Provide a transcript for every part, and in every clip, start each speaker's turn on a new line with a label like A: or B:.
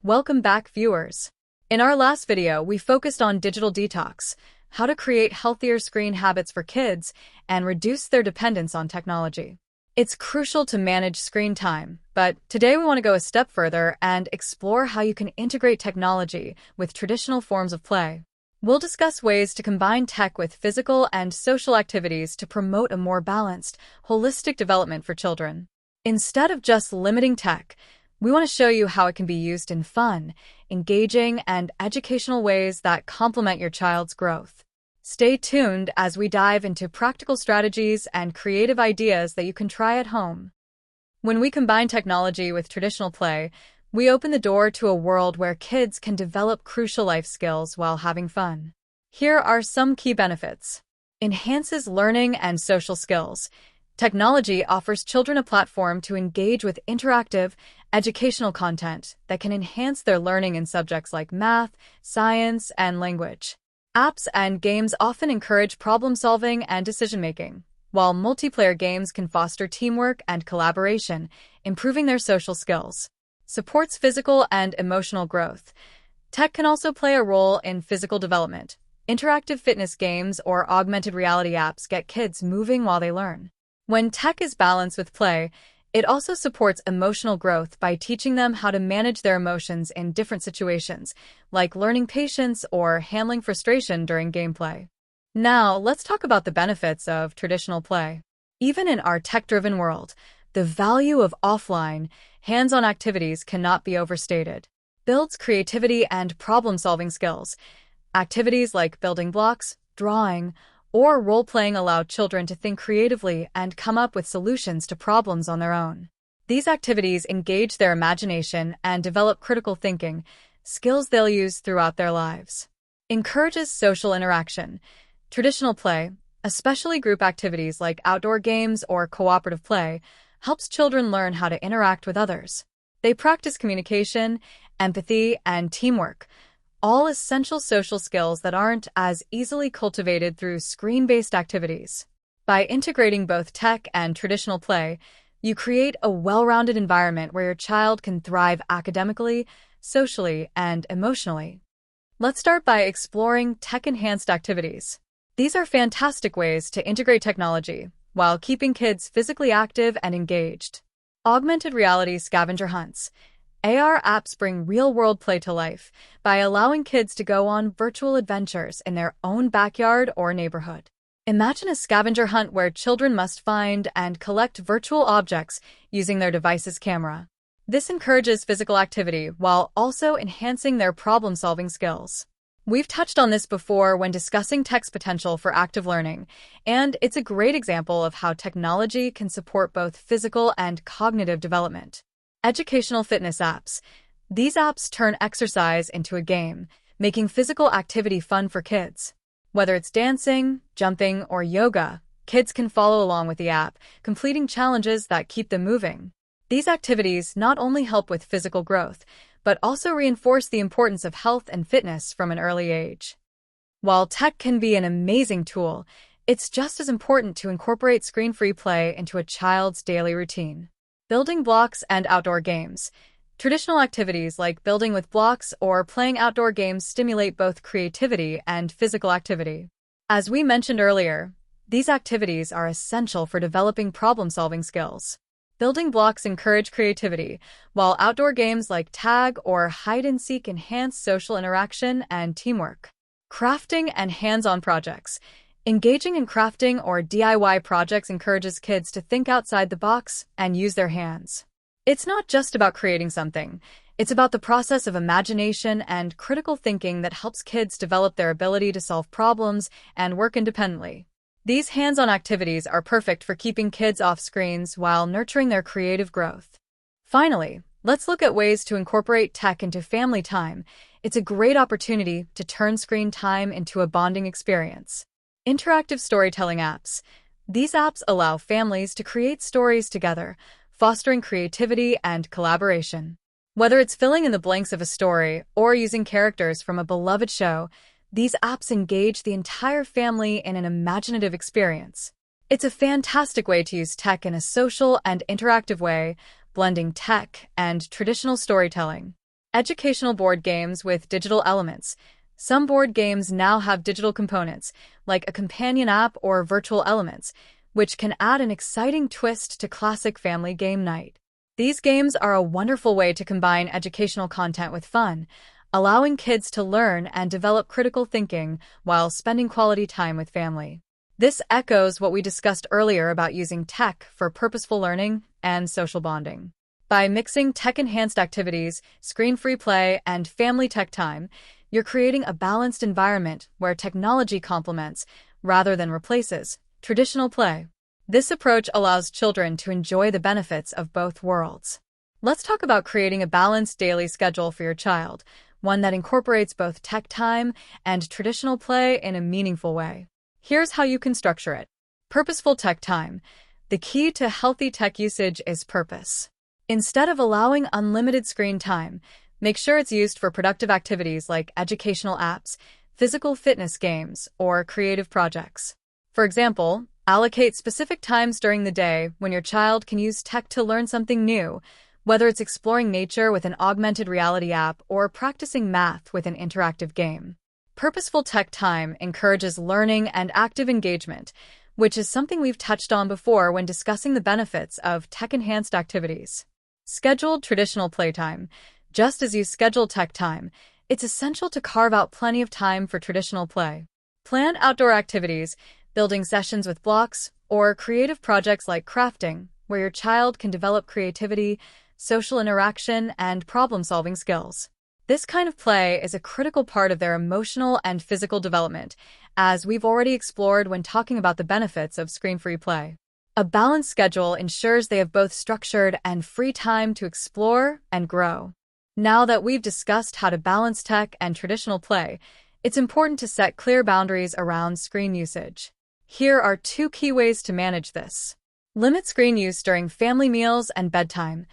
A: Welcome back, viewers. In our last video, we focused on digital detox, how to create healthier screen habits for kids and reduce their dependence on technology. It's crucial to manage screen time, but today we want to go a step further and explore how you can integrate technology with traditional forms of play. We'll discuss ways to combine tech with physical and social activities to promote a more balanced, holistic development for children. Instead of just limiting tech, we want to show you how it can be used in fun, engaging, and educational ways that complement your child's growth. Stay tuned as we dive into practical strategies and creative ideas that you can try at home. When we combine technology with traditional play, we open the door to a world where kids can develop crucial life skills while having fun. Here are some key benefits. Enhances learning and social skills. Technology offers children a platform to engage with interactive, educational content that can enhance their learning in subjects like math, science, and language. Apps and games often encourage problem-solving and decision-making, while multiplayer games can foster teamwork and collaboration, improving their social skills. Supports physical and emotional growth. Tech can also play a role in physical development. Interactive fitness games or augmented reality apps get kids moving while they learn. When tech is balanced with play, it also supports emotional growth by teaching them how to manage their emotions in different situations, like learning patience or handling frustration during gameplay. Now, let's talk about the benefits of traditional play. Even in our tech-driven world, the value of offline, hands-on activities cannot be overstated. Builds creativity and problem-solving skills. Activities like building blocks, drawing, or role-playing allow children to think creatively and come up with solutions to problems on their own. These activities engage their imagination and develop critical thinking, skills they'll use throughout their lives. Encourages social interaction. Traditional play, especially group activities like outdoor games or cooperative play, helps children learn how to interact with others. They practice communication, empathy, and teamwork, all essential social skills that aren't as easily cultivated through screen-based activities. By integrating both tech and traditional play, you create a well-rounded environment where your child can thrive academically, socially, and emotionally. Let's start by exploring tech-enhanced activities. These are fantastic ways to integrate technology while keeping kids physically active and engaged. Augmented reality scavenger hunts. AR apps bring real-world play to life by allowing kids to go on virtual adventures in their own backyard or neighborhood. Imagine a scavenger hunt where children must find and collect virtual objects using their device's camera. This encourages physical activity while also enhancing their problem-solving skills. We've touched on this before when discussing tech's potential for active learning, and it's a great example of how technology can support both physical and cognitive development. Educational fitness apps. These apps turn exercise into a game, making physical activity fun for kids. Whether it's dancing, jumping, or yoga, kids can follow along with the app, completing challenges that keep them moving. These activities not only help with physical growth, but also reinforce the importance of health and fitness from an early age. While tech can be an amazing tool, it's just as important to incorporate screen-free play into a child's daily routine. Building blocks and outdoor games. Traditional activities like building with blocks or playing outdoor games stimulate both creativity and physical activity. As we mentioned earlier, these activities are essential for developing problem-solving skills. Building blocks encourage creativity, while outdoor games like tag or hide-and-seek enhance social interaction and teamwork. Crafting and hands-on projects. Engaging in crafting or DIY projects encourages kids to think outside the box and use their hands. It's not just about creating something. It's about the process of imagination and critical thinking that helps kids develop their ability to solve problems and work independently. These hands-on activities are perfect for keeping kids off screens while nurturing their creative growth. Finally, let's look at ways to incorporate tech into family time. It's a great opportunity to turn screen time into a bonding experience. Interactive storytelling apps. These apps allow families to create stories together, fostering creativity and collaboration. Whether it's filling in the blanks of a story or using characters from a beloved show, these apps engage the entire family in an imaginative experience. It's a fantastic way to use tech in a social and interactive way, blending tech and traditional storytelling. Educational board games with digital elements. Some board games now have digital components, like a companion app or virtual elements, which can add an exciting twist to classic family game night. These games are a wonderful way to combine educational content with fun, allowing kids to learn and develop critical thinking while spending quality time with family. This echoes what we discussed earlier about using tech for purposeful learning and social bonding. By mixing tech-enhanced activities, screen-free play, and family tech time, you're creating a balanced environment where technology complements, rather than replaces, traditional play. This approach allows children to enjoy the benefits of both worlds. Let's talk about creating a balanced daily schedule for your child, one that incorporates both tech time and traditional play in a meaningful way. Here's how you can structure it. Purposeful tech time. The key to healthy tech usage is purpose. Instead of allowing unlimited screen time, make sure it's used for productive activities like educational apps, physical fitness games, or creative projects. For example, allocate specific times during the day when your child can use tech to learn something new, whether it's exploring nature with an augmented reality app or practicing math with an interactive game. Purposeful tech time encourages learning and active engagement, which is something we've touched on before when discussing the benefits of tech-enhanced activities. Scheduled traditional playtime. Just as you schedule tech time, it's essential to carve out plenty of time for traditional play. Plan outdoor activities, building sessions with blocks, or creative projects like crafting, where your child can develop creativity, social interaction, and problem-solving skills. This kind of play is a critical part of their emotional and physical development, as we've already explored when talking about the benefits of screen-free play. A balanced schedule ensures they have both structured and free time to explore and grow. Now that we've discussed how to balance tech and traditional play, it's important to set clear boundaries around screen usage. Here are 2 key ways to manage this. Limit screen use during family meals and bedtime.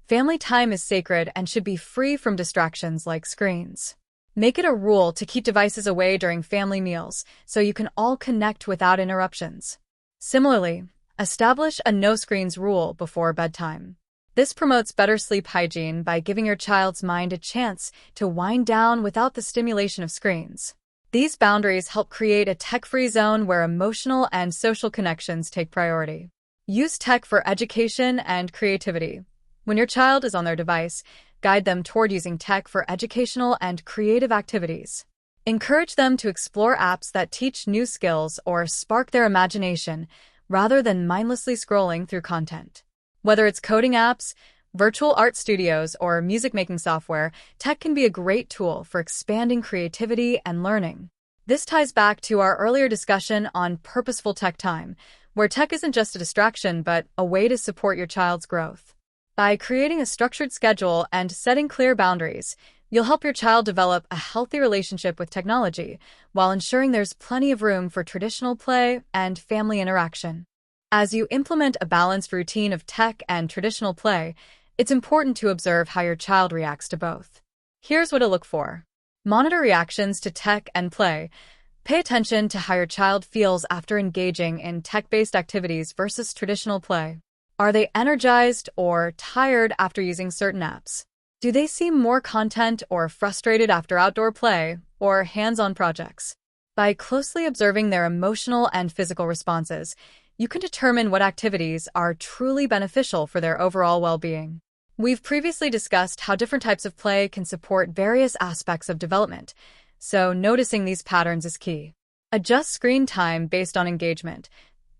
A: Family time is sacred and should be free from distractions like screens. Make it a rule to keep devices away during family meals so you can all connect without interruptions. Similarly, establish a no-screens rule before bedtime. This promotes better sleep hygiene by giving your child's mind a chance to wind down without the stimulation of screens. These boundaries help create a tech-free zone where emotional and social connections take priority. Use tech for education and creativity. When your child is on their device, guide them toward using tech for educational and creative activities. Encourage them to explore apps that teach new skills or spark their imagination, rather than mindlessly scrolling through content. Whether it's coding apps, virtual art studios, or music-making software, tech can be a great tool for expanding creativity and learning. This ties back to our earlier discussion on purposeful tech time, where tech isn't just a distraction but a way to support your child's growth. By creating a structured schedule and setting clear boundaries, you'll help your child develop a healthy relationship with technology while ensuring there's plenty of room for traditional play and family interaction. As you implement a balanced routine of tech and traditional play, it's important to observe how your child reacts to both. Here's what to look for. Monitor reactions to tech and play. Pay attention to how your child feels after engaging in tech-based activities versus traditional play. Are they energized or tired after using certain apps? Do they seem more content or frustrated after outdoor play or hands-on projects? By closely observing their emotional and physical responses, you can determine what activities are truly beneficial for their overall well-being. We've previously discussed how different types of play can support various aspects of development, so noticing these patterns is key. Adjust screen time based on engagement.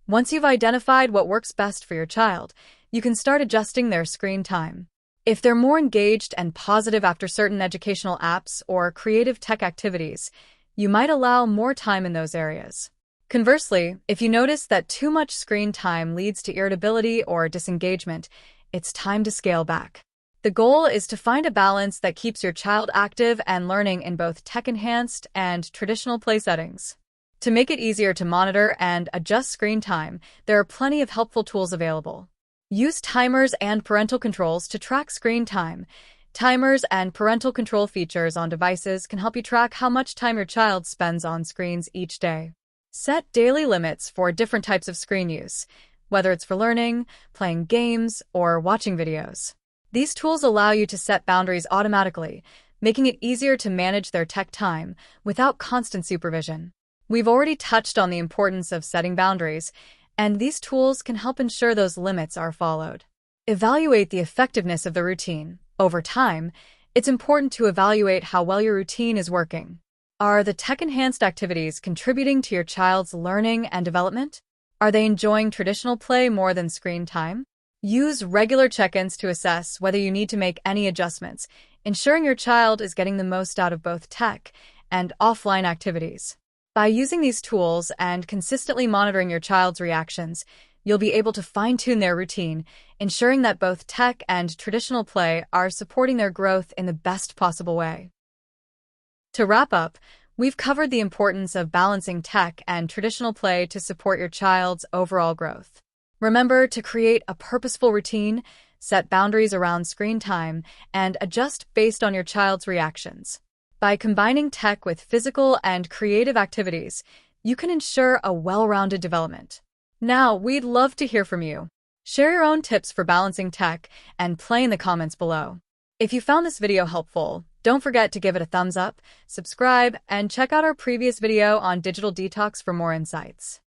A: Once you've identified what works best for your child, you can start adjusting their screen time. If they're more engaged and positive after certain educational apps or creative tech activities, you might allow more time in those areas. Conversely, if you notice that too much screen time leads to irritability or disengagement, it's time to scale back. The goal is to find a balance that keeps your child active and learning in both tech-enhanced and traditional play settings. To make it easier to monitor and adjust screen time, there are plenty of helpful tools available. Use timers and parental controls to track screen time. Timers and parental control features on devices can help you track how much time your child spends on screens each day. Set daily limits for different types of screen use, whether it's for learning, playing games, or watching videos. These tools allow you to set boundaries automatically, making it easier to manage their tech time without constant supervision. We've already touched on the importance of setting boundaries, and these tools can help ensure those limits are followed. Evaluate the effectiveness of the routine. Over time, it's important to evaluate how well your routine is working. Are the tech-enhanced activities contributing to your child's learning and development? Are they enjoying traditional play more than screen time? Use regular check-ins to assess whether you need to make any adjustments, ensuring your child is getting the most out of both tech and offline activities. By using these tools and consistently monitoring your child's reactions, you'll be able to fine-tune their routine, ensuring that both tech and traditional play are supporting their growth in the best possible way. To wrap up, we've covered the importance of balancing tech and traditional play to support your child's overall growth. Remember to create a purposeful routine, set boundaries around screen time, and adjust based on your child's reactions. By combining tech with physical and creative activities, you can ensure a well-rounded development. Now, we'd love to hear from you. Share your own tips for balancing tech and play in the comments below. If you found this video helpful, don't forget to give it a thumbs up, subscribe, and check out our previous video on digital detox for more insights.